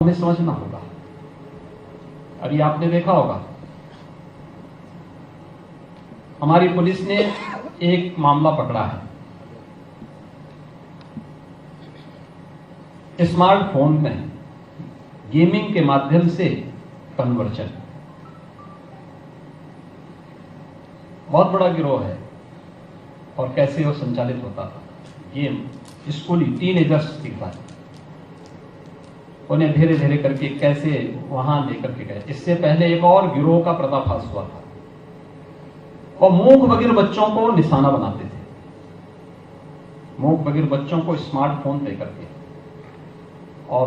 हमें समझना होगा। अभी आपने देखा होगा हमारी पुलिस ने एक मामला पकड़ा है, स्मार्टफोन में गेमिंग के माध्यम से कन्वर्जन। बहुत बड़ा गिरोह है और कैसे वो संचालित होता था। गेम स्कूली टीनेजर्स के साथ उन्हें धीरे धीरे करके कैसे वहां लेकर के गए। इससे पहले एक और गिरोह का पर्दाफाश हुआ था और मूक बधिर बच्चों को निशाना बनाते थे। मूक बधिर बच्चों को स्मार्टफोन दे करके और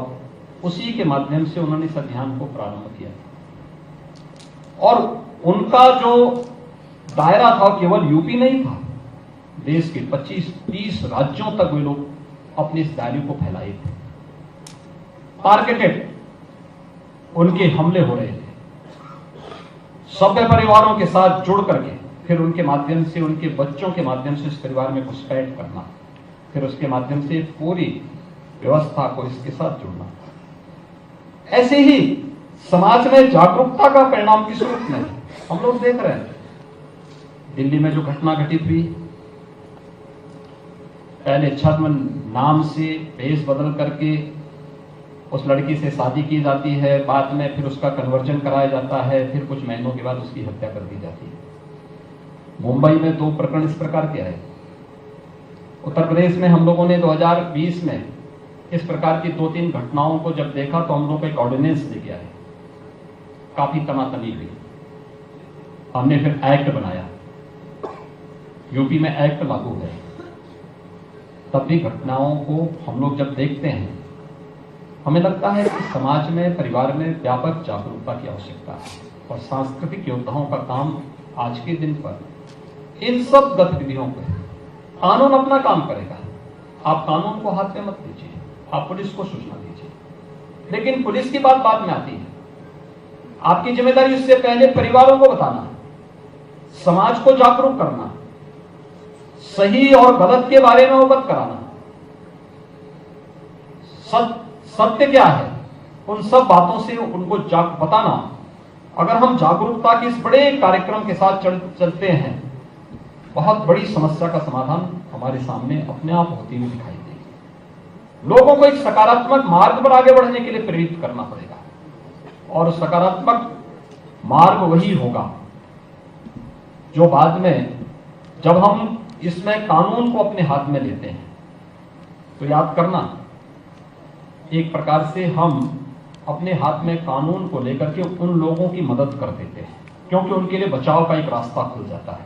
उसी के माध्यम से उन्होंने इस अभियान को प्रारंभ किया और उनका जो दायरा था केवल यूपी नहीं था, देश के 25-30 राज्यों तक वे लोग अपने इस दायरे को फैलाए थे। टारगेटेड उनके हमले हो रहे थे। सभ्य परिवारों के साथ जुड़ करके फिर उनके माध्यम से, उनके बच्चों के माध्यम से इस परिवार में घुसपैठ करना, फिर उसके माध्यम से पूरी व्यवस्था को इसके साथ जुड़ना। ऐसे ही समाज में जागरूकता का परिणाम किस रूप में हम लोग देख रहे हैं। दिल्ली में जो घटना घटित हुई, पहले छद्म नाम से भेष बदल करके उस लड़की से शादी की जाती है, बाद में फिर उसका कन्वर्जन कराया जाता है, फिर कुछ महीनों के बाद उसकी हत्या कर दी जाती है। मुंबई में 2 प्रकरण इस प्रकार के आए। उत्तर प्रदेश में हम लोगों ने 2020 में इस प्रकार की 2-3 घटनाओं को जब देखा तो हम लोग एक ऑर्डिनेंस लेके आए। काफी तनातनी हुई, हमने फिर एक्ट बनाया। यूपी में एक्ट लागू है। तब भी घटनाओं को हम लोग जब देखते हैं हमें लगता है कि समाज में, परिवार में व्यापक जागरूकता की आवश्यकता है और सांस्कृतिक योद्धाओं का काम आज के दिन पर इन सब गतिविधियों पर कानून अपना काम करेगा। आप कानून को हाथ में मत लीजिए, आप पुलिस को सूचना दीजिए, लेकिन पुलिस की बात बाद में आती है। आपकी जिम्मेदारी इससे पहले परिवारों को बताना, समाज को जागरूक करना, सही और गलत के बारे में अवगत कराना, सत्य क्या है उन सब बातों से उनको बताना। अगर हम जागरूकता के इस बड़े कार्यक्रम के साथ चलते हैं, बहुत बड़ी समस्या का समाधान हमारे सामने अपने आप होती हुई दिखाई देगी। लोगों को एक सकारात्मक मार्ग पर आगे बढ़ने के लिए प्रेरित करना पड़ेगा और सकारात्मक मार्ग वही होगा जो बाद में जब हम इसमें कानून को अपने हाथ में लेते हैं तो याद करना, एक प्रकार से हम अपने हाथ में कानून को लेकर के उन लोगों की मदद कर देते हैं, क्योंकि उनके लिए बचाव का एक रास्ता खुल जाता है।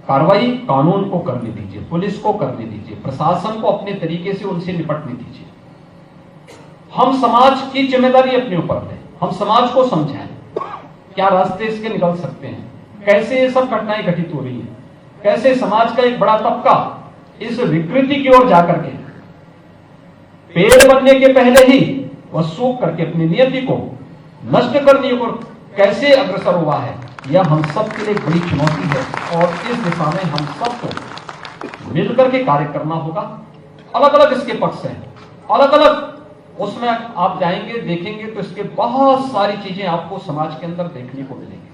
कार्रवाई कानून को करने दीजिए, पुलिस को करने दीजिए, प्रशासन को अपने तरीके से उनसे निपटने दीजिए। हम समाज की जिम्मेदारी अपने ऊपर लें, हम समाज को समझाएं क्या रास्ते इसके निकल सकते हैं, कैसे ये सब घटनाएं घटित हो रही हैं, कैसे समाज का एक बड़ा तबका इस विकृति की ओर जाकर के पेड़ बनने के पहले ही वह सूख करके अपनी नियति को नष्ट करने को कैसे अग्रसर हुआ है, यह हम सब के लिए एक बड़ी चुनौती है और इस दिशा में हम सबको मिलकर के कार्य करना होगा। अलग अलग इसके पक्ष हैं, अलग अलग उसमें आप जाएंगे देखेंगे तो इसके बहुत सारी चीजें आपको समाज के अंदर देखने को मिलेंगी।